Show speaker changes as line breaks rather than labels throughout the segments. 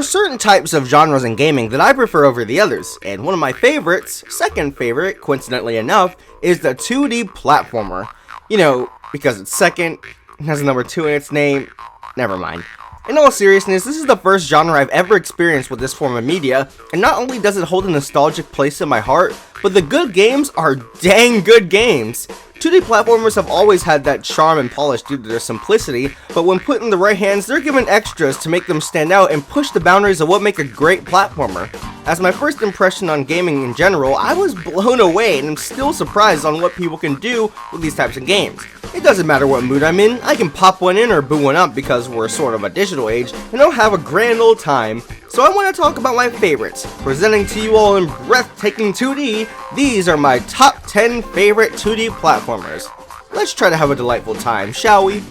are certain types of genres in gaming that I prefer over the others, and one of my favorites, second favorite, coincidentally enough, is the 2D platformer. You know, because it's second, it has a number 2 in its name, never mind. In all seriousness, this is the first genre I've ever experienced with this form of media, and not only does it hold a nostalgic place in my heart, but the good games are dang good games. 2D platformers have always had that charm and polish due to their simplicity, but when put in the right hands, they're given extras to make them stand out and push the boundaries of what make a great platformer. As my first impression on gaming in general, I was blown away and am still surprised on what people can do with these types of games. It doesn't matter what mood I'm in, I can pop one in or boo one up because we're sort of a digital age, and I'll have a grand old time. So I want to talk about my favorites. Presenting to you all in breathtaking 2D, these are my top 10 favorite 2D platformers. Let's try to have a delightful time, shall we?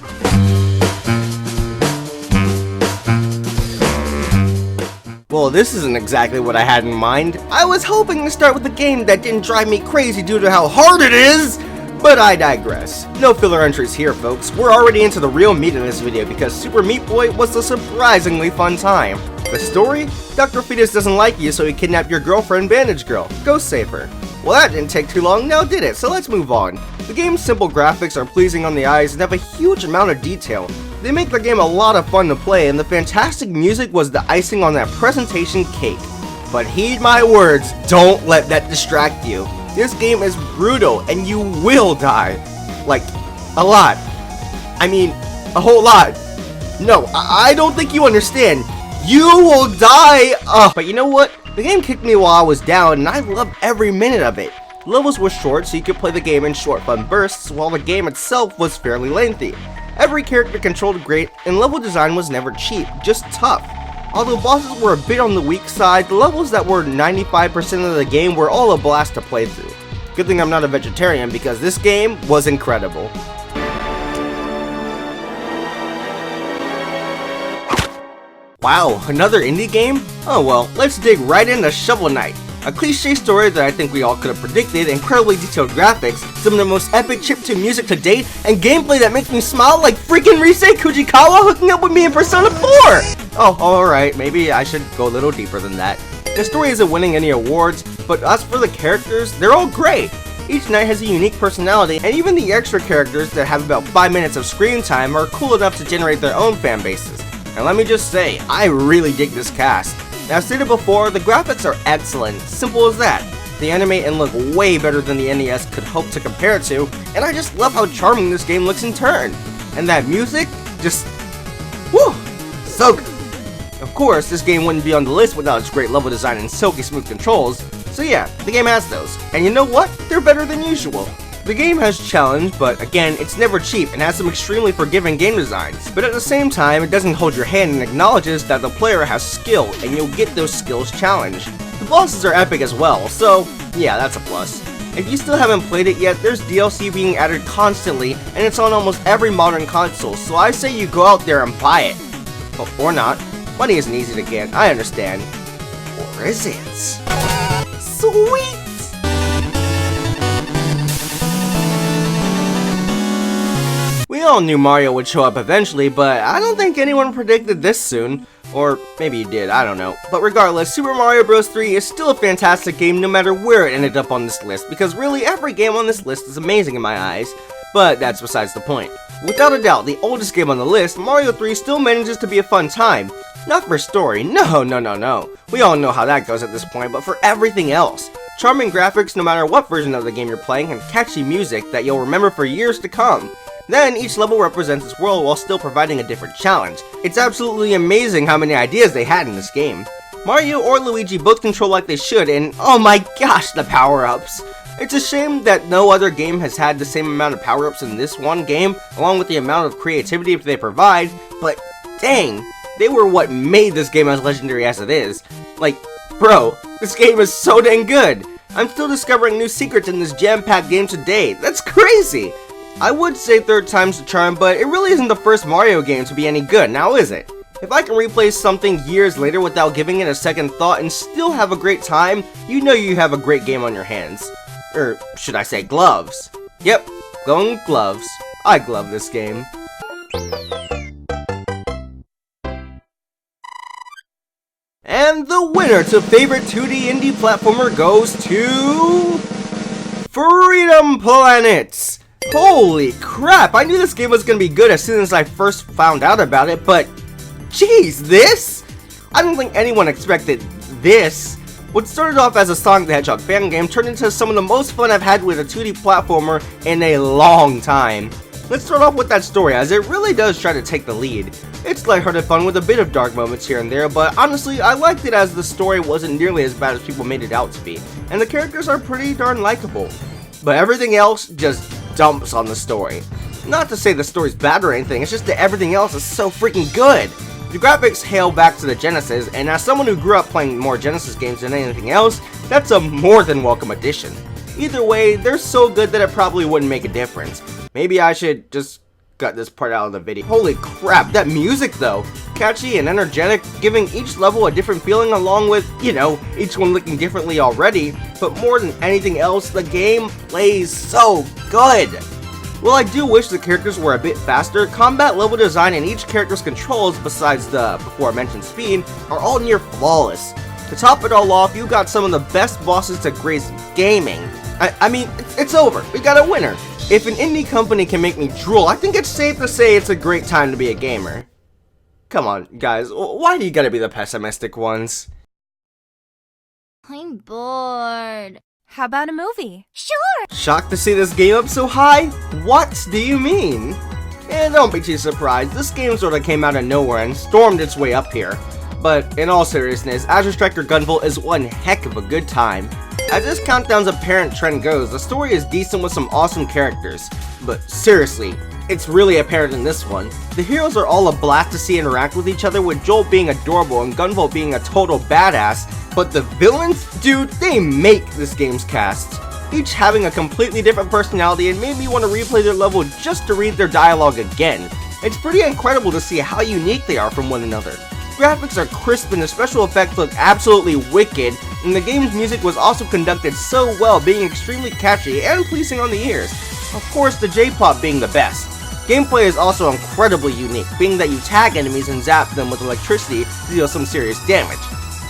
Well, this isn't exactly what I had in mind. I was hoping to start with a game that didn't drive me crazy due to how hard it is, but I digress. No filler entries here, folks. We're already into the real meat of this video because Super Meat Boy was a surprisingly fun time. The story? Dr. Fetus doesn't like you, so he kidnapped your girlfriend, Bandage Girl. Go save her. Well, that didn't take too long, now did it? So let's move on. The game's simple graphics are pleasing on the eyes and have a huge amount of detail. They make the game a lot of fun to play, and the fantastic music was the icing on that presentation cake. But heed my words, don't let that distract you. This game is brutal, and you will die. Like, a lot. I mean, a whole lot. No, I don't think you understand. You will die! But you know what? The game kicked me while I was down, and I loved every minute of it. The levels were short, so you could play the game in short fun bursts, while the game itself was fairly lengthy. Every character controlled great, and level design was never cheap, just tough. Although bosses were a bit on the weak side, the levels that were 95% of the game were all a blast to play through. Good thing I'm not a vegetarian, because this game was incredible. Wow, another indie game? Oh well, let's dig right into Shovel Knight. A cliche story that I think we all could have predicted, incredibly detailed graphics, some of the most epic chiptune music to date, and gameplay that makes me smile like freaking Rise Kujikawa hooking up with me in Persona 4! Oh, alright, maybe I should go a little deeper than that. The story isn't winning any awards, but as for the characters, they're all great. Each knight has a unique personality, and even the extra characters that have about 5 minutes of screen time are cool enough to generate their own fan bases. And let me just say, I really dig this cast. As stated before, the graphics are excellent, simple as that. They animate and look way better than the NES could hope to compare to, and I just love how charming this game looks in turn. And that music, just, whew, so good. Of course, this game wouldn't be on the list without its great level design and silky smooth controls, so yeah, the game has those. And you know what? They're better than usual. The game has challenge, but again, it's never cheap and has some extremely forgiving game designs. But at the same time, it doesn't hold your hand and acknowledges that the player has skill, and you'll get those skills challenged. The bosses are epic as well, so yeah, that's a plus. If you still haven't played it yet, there's DLC being added constantly, and it's on almost every modern console, so I say you go out there and buy it. Or not. Money isn't easy to get, I understand. Or is it? Sweet! We all knew Mario would show up eventually, but I don't think anyone predicted this soon. Or maybe you did, I don't know. But regardless, Super Mario Bros. 3 is still a fantastic game no matter where it ended up on this list, because really every game on this list is amazing in my eyes. But that's besides the point. Without a doubt, the oldest game on the list, Mario 3 still manages to be a fun time. Not for story, no. We all know how that goes at this point, but for everything else. Charming graphics no matter what version of the game you're playing, and catchy music that you'll remember for years to come. Then, each level represents its world while still providing a different challenge. It's absolutely amazing how many ideas they had in this game. Mario or Luigi both control like they should, and oh my gosh, the power-ups! It's a shame that no other game has had the same amount of power-ups in this one game, along with the amount of creativity they provide, but dang, they were what made this game as legendary as it is. Like, bro, this game is so dang good! I'm still discovering new secrets in this jam-packed game today, that's crazy! I would say third time's the charm, but it really isn't the first Mario game to be any good, now is it? If I can replay something years later without giving it a second thought and still have a great time, you know you have a great game on your hands. Or should I say gloves? Yep, going with gloves. I glove this game. And the winner to favorite 2D indie platformer goes to Freedom Planet. Holy crap, I knew this game was gonna be good as soon as I first found out about it, but geez, this? I don't think anyone expected this. What started off as a Sonic the Hedgehog fan game turned into some of the most fun I've had with a 2D platformer in a long time. Let's start off with that story, as it really does try to take the lead. It's lighthearted fun with a bit of dark moments here and there, but honestly, I liked it as the story wasn't nearly as bad as people made it out to be, and the characters are pretty darn likable. But everything else just dumps on the story. Not to say the story's bad or anything, it's just that everything else is so freaking good. The graphics hail back to the Genesis, and as someone who grew up playing more Genesis games than anything else, that's a more than welcome addition. Either way, they're so good that it probably wouldn't make a difference. Maybe I should just cut this part out of the video. Holy crap, that music though! Catchy and energetic, giving each level a different feeling along with, you know, each one looking differently already, but more than anything else, the game plays so good! While I do wish the characters were a bit faster, combat level design and each character's controls, besides the before mentioned speed, are all near flawless. To top it all off, you got some of the best bosses to grace gaming. I mean, it's over, we got a winner! If an indie company can make me drool, I think it's safe to say it's a great time to be a gamer. Come on, guys, why do you gotta be the pessimistic ones?
I'm bored.
How about a movie?
Sure!
Shocked to see this game up so high? What do you mean? And don't be too surprised, this game sorta came out of nowhere and stormed its way up here. But in all seriousness, Azure Striker Gunvolt is one heck of a good time. As this countdown's apparent trend goes, the story is decent with some awesome characters. But seriously, it's really apparent in this one. The heroes are all a blast to see interact with each other, with Joel being adorable and Gunvolt being a total badass. But the villains? Dude, they make this game's cast. Each having a completely different personality and made me want to replay their level just to read their dialogue again. It's pretty incredible to see how unique they are from one another. Graphics are crisp and the special effects look absolutely wicked, and the game's music was also conducted so well, being extremely catchy and pleasing on the ears. Of course, the J-pop being the best. Gameplay is also incredibly unique, being that you tag enemies and zap them with electricity to deal some serious damage.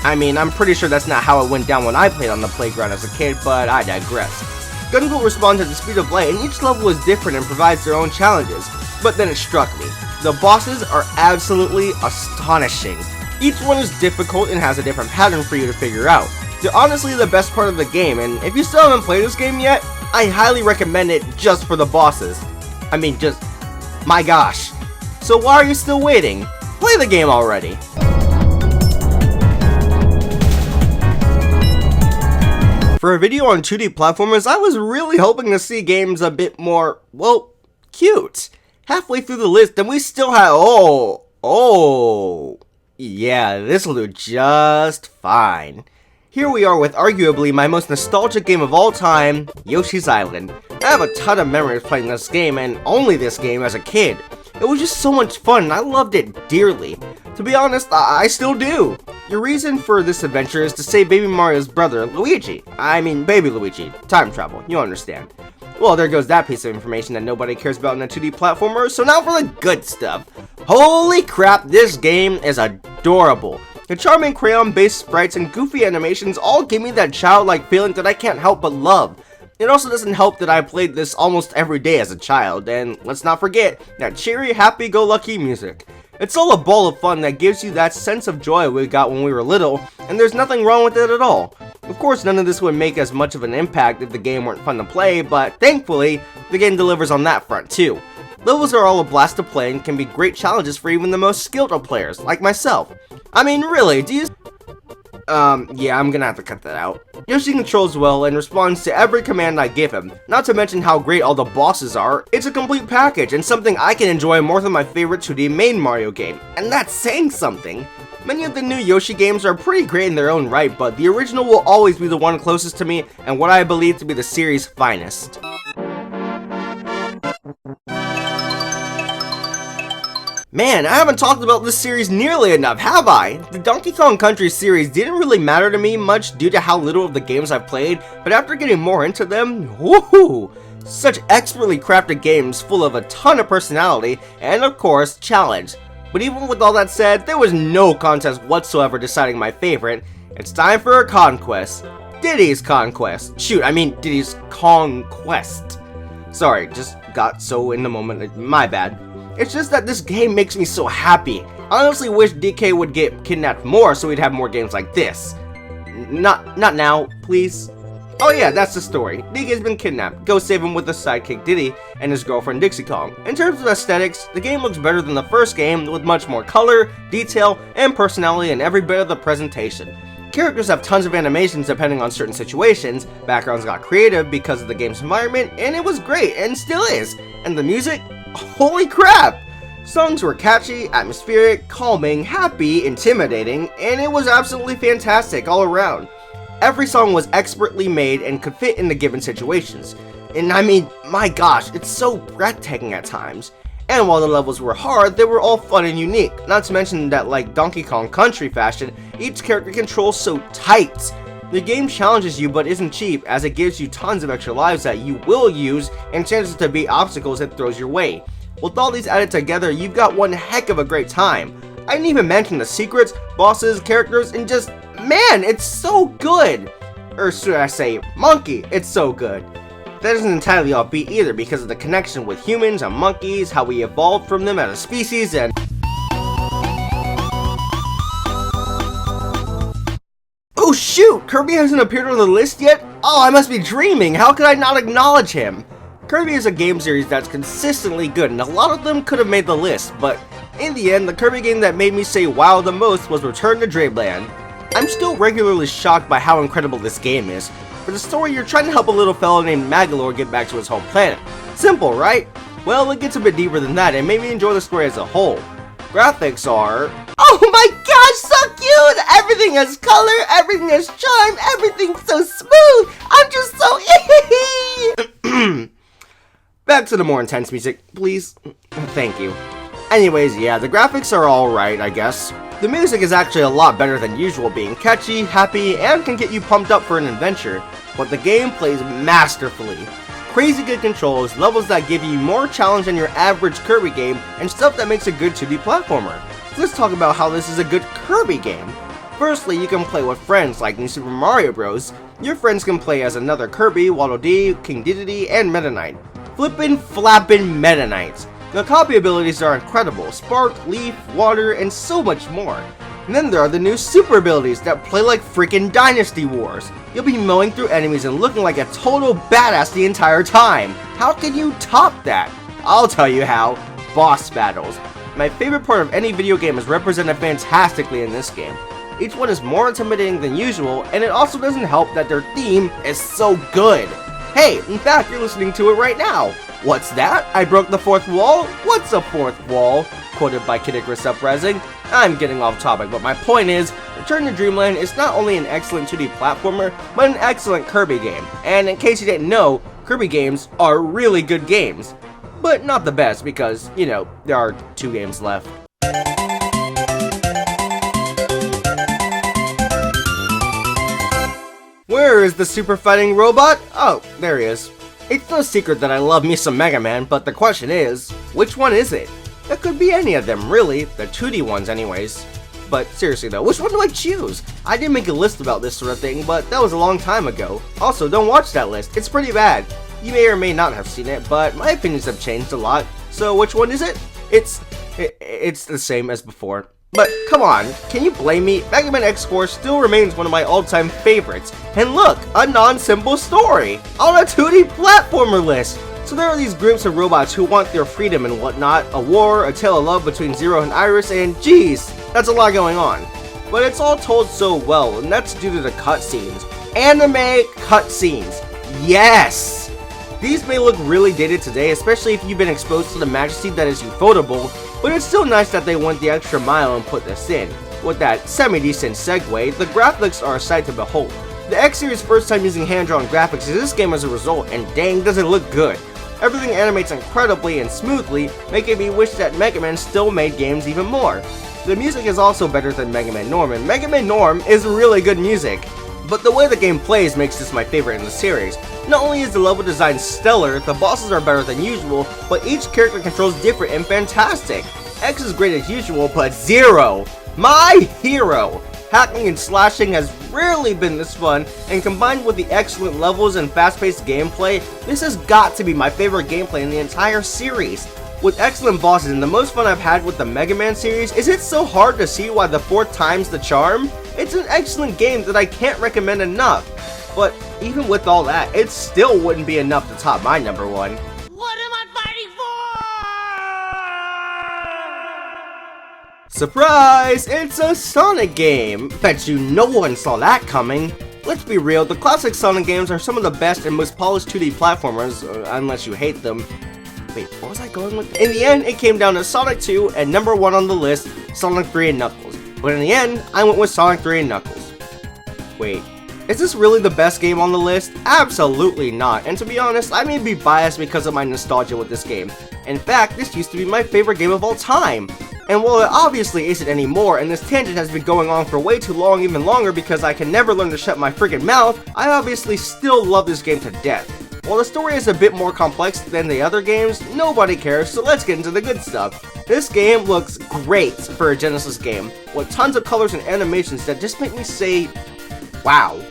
I mean, I'm pretty sure that's not how it went down when I played on the playground as a kid, but I digress. Gunvolt responds at the speed of light, and each level is different and provides their own challenges. But then it struck me. The bosses are absolutely astonishing. Each one is difficult and has a different pattern for you to figure out. They're honestly the best part of the game, and if you still haven't played this game yet, I highly recommend it just for the bosses. I mean, just, my gosh. So why are you still waiting? Play the game already! For a video on 2D platformers, I was really hoping to see games a bit more, well, cute. Halfway through the list, and we still have, yeah, this'll do just fine. Here we are with arguably my most nostalgic game of all time, Yoshi's Island. I have a ton of memories playing this game, and only this game as a kid. It was just so much fun, and I loved it dearly. To be honest, I still do. Your reason for this adventure is to save Baby Mario's brother, Luigi. I mean, Baby Luigi. Time travel, you understand. Well, there goes that piece of information that nobody cares about in a 2D platformer, so now for the good stuff. Holy crap, this game is adorable. The charming crayon-based sprites and goofy animations all give me that childlike feeling that I can't help but love. It also doesn't help that I played this almost every day as a child, and let's not forget that cheery, happy-go-lucky music. It's all a ball of fun that gives you that sense of joy we got when we were little, and there's nothing wrong with it at all. Of course, none of this would make as much of an impact if the game weren't fun to play, but thankfully, the game delivers on that front too. Levels are all a blast to play and can be great challenges for even the most skilled of players, like myself. I mean, really, do you... yeah, I'm gonna have to cut that out. Yoshi controls well and responds to every command I give him, not to mention how great all the bosses are. It's a complete package and something I can enjoy more than my favorite 2D main Mario game, and that's saying something. Many of the new Yoshi games are pretty great in their own right, but the original will always be the one closest to me and what I believe to be the series' finest. Man, I haven't talked about this series nearly enough, have I? The Donkey Kong Country series didn't really matter to me much due to how little of the games I've played, but after getting more into them, woohoo! Such expertly crafted games full of a ton of personality, and of course, challenge. But even with all that said, there was no contest whatsoever deciding my favorite. It's time for a conquest. Diddy's Conquest. Shoot, I mean Diddy's Conquest. Sorry, just got so in the moment, my bad. It's just that this game makes me so happy. I honestly wish DK would get kidnapped more so we'd have more games like this. Not now, please. Oh yeah, that's the story. DK's been kidnapped. Go save him with his sidekick Diddy and his girlfriend Dixie Kong. In terms of aesthetics, the game looks better than the first game with much more color, detail, and personality in every bit of the presentation. Characters have tons of animations depending on certain situations, backgrounds got creative because of the game's environment, and it was great, and still is. And the music? Holy crap! Songs were catchy, atmospheric, calming, happy, intimidating, and it was absolutely fantastic all around. Every song was expertly made and could fit in the given situations. And I mean, my gosh, it's so breathtaking at times. And while the levels were hard, they were all fun and unique. Not to mention that, like Donkey Kong Country fashion, each character controls so tight. The game challenges you but isn't cheap, as it gives you tons of extra lives that you will use and chances to beat obstacles it throws your way. With all these added together, you've got one heck of a great time. I didn't even mention the secrets, bosses, characters, and just, man, it's so good! Or should I say, monkey, it's so good. That isn't entirely offbeat either because of the connection with humans and monkeys, how we evolved from them as a species, and... Oh shoot! Kirby hasn't appeared on the list yet? Oh, I must be dreaming! How could I not acknowledge him? Kirby is a game series that's consistently good, and a lot of them could have made the list, but in the end, the Kirby game that made me say wow the most was Return to Dreamland. I'm still regularly shocked by how incredible this game is. For the story, you're trying to help a little fellow named Magalore get back to his home planet. Simple, right? Well, it gets a bit deeper than that and made me enjoy the story as a whole. Graphics are... Oh my gosh, so cute! Everything has color, everything has charm, everything's so smooth! I'm just so Back to the more intense music, please. Thank you. Anyways, yeah, the graphics are alright, I guess. The music is actually a lot better than usual, being catchy, happy, and can get you pumped up for an adventure, but the game plays masterfully. Crazy good controls, levels that give you more challenge than your average Kirby game, and stuff that makes a good 2D platformer. So let's talk about how this is a good Kirby game. Firstly, you can play with friends like New Super Mario Bros. Your friends can play as another Kirby, Waddle Dee, King Dedede, and Meta Knight. Flippin' flappin' Meta Knights. The copy abilities are incredible, Spark, Leaf, Water, and so much more. And then there are the new super abilities that play like freaking Dynasty Wars. You'll be mowing through enemies and looking like a total badass the entire time. How can you top that? I'll tell you how. Boss battles. My favorite part of any video game is represented fantastically in this game. Each one is more intimidating than usual, and it also doesn't help that their theme is so good. Hey, in fact, you're listening to it right now. What's that? I broke the fourth wall? What's a fourth wall? Quoted by Kid Icarus Uprising. I'm getting off topic, but my point is, Return to Dreamland is not only an excellent 2D platformer, but an excellent Kirby game. And in case you didn't know, Kirby games are really good games. But not the best because, you know, there are 2 games left. Where is the super fighting robot? Oh, there he is. It's no secret that I love me some Mega Man, but the question is, which one is it? It could be any of them, really, the 2D ones anyways. But seriously though, which one do I choose? I did make a list about this sort of thing, but that was a long time ago. Also, don't watch that list, it's pretty bad. You may or may not have seen it, but my opinions have changed a lot. So which one is it? It's the same as before. But come on, can you blame me? Mega Man X4 still remains one of my all-time favorites. And look, a non-simple story on a 2D platformer list. So there are these groups of robots who want their freedom and whatnot, a war, a tale of love between Zero and Iris, and geez, that's a lot going on. But it's all told so well, and that's due to the cutscenes. Anime cutscenes. Yes! These may look really dated today, especially if you've been exposed to the majesty that is ufotable, but it's still nice that they went the extra mile and put this in. With that semi-decent segue, the graphics are a sight to behold. The X-Series' first time using hand-drawn graphics is this game as a result, and dang does it look good. Everything animates incredibly and smoothly, making me wish that Mega Man still made games even more. The music is also better than Mega Man Norm, and Mega Man Norm is really good music. But the way the game plays makes this my favorite in the series. Not only is the level design stellar, the bosses are better than usual, but each character controls different and fantastic. X is great as usual, but Zero, my hero! Hacking and slashing has rarely been this fun, and combined with the excellent levels and fast-paced gameplay, this has got to be my favorite gameplay in the entire series. With excellent bosses and the most fun I've had with the Mega Man series, is it so hard to see why the 4th time's the charm? It's an excellent game that I can't recommend enough. But even with all that, it still wouldn't be enough to top my number 1.
What am I fighting for?
Surprise! It's a Sonic game! Bet you no one saw that coming. Let's be real, the classic Sonic games are some of the best and most polished 2D platformers, unless you hate them. Wait, what was I going with? In the end, it came down to Sonic 2 and number 1 on the list, Sonic 3 and Knuckles. But in the end, I went with Sonic 3 and Knuckles. Wait, is this really the best game on the list? Absolutely not, and to be honest, I may be biased because of my nostalgia with this game. In fact, this used to be my favorite game of all time. And while it obviously isn't anymore, and this tangent has been going on for way too long, even longer because I can never learn to shut my friggin' mouth, I obviously still love this game to death. While the story is a bit more complex than the other games, nobody cares, so let's get into the good stuff. This game looks great for a Genesis game, with tons of colors and animations that just make me say, wow.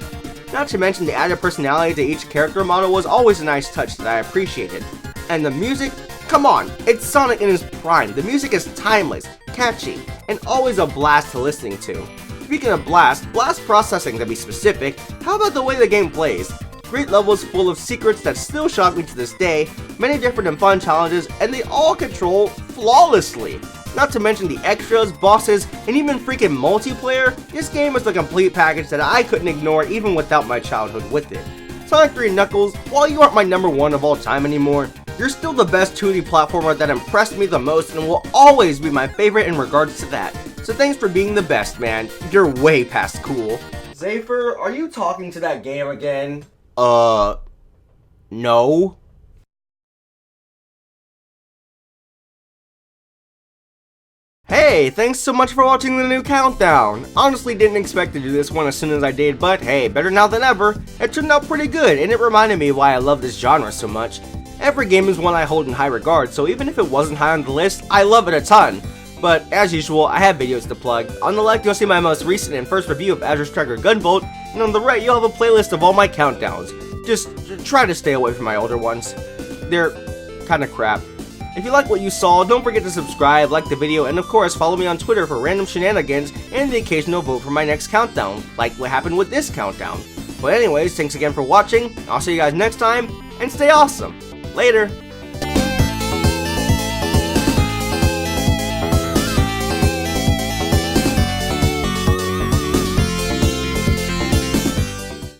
Not to mention the added personality to each character model was always a nice touch that I appreciated. And the music, come on, it's Sonic in his prime. The music is timeless, catchy, and always a blast to listening to. Speaking of blast processing to be specific, how about the way the game plays? Great levels full of secrets that still shock me to this day, many different and fun challenges, and they all control flawlessly. Not to mention the extras, bosses, and even freaking multiplayer, this game is the complete package that I couldn't ignore even without my childhood with it. Sonic 3 and Knuckles, while you aren't my number 1 of all time anymore, you're still the best 2D platformer that impressed me the most and will always be my favorite in regards to that. So thanks for being the best, man. You're way past cool. Zaffer, are you talking to that game again? No. Hey, thanks so much for watching the new countdown. Honestly didn't expect to do this one as soon as I did, but hey, better now than ever. It turned out pretty good, and it reminded me why I love this genre so much. Every game is one I hold in high regard, so even if it wasn't high on the list, I love it a ton. But as usual, I have videos to plug. On the left, you'll see my most recent and first review of Azure Striker Gunvolt, and on the right, you'll have a playlist of all my countdowns. Just try to stay away from my older ones. They're kinda crap. If you like what you saw, don't forget to subscribe, like the video, and of course follow me on Twitter for random shenanigans and the occasional vote for my next countdown, like what happened with this countdown. But anyways, thanks again for watching, I'll see you guys next time, and stay awesome. Later!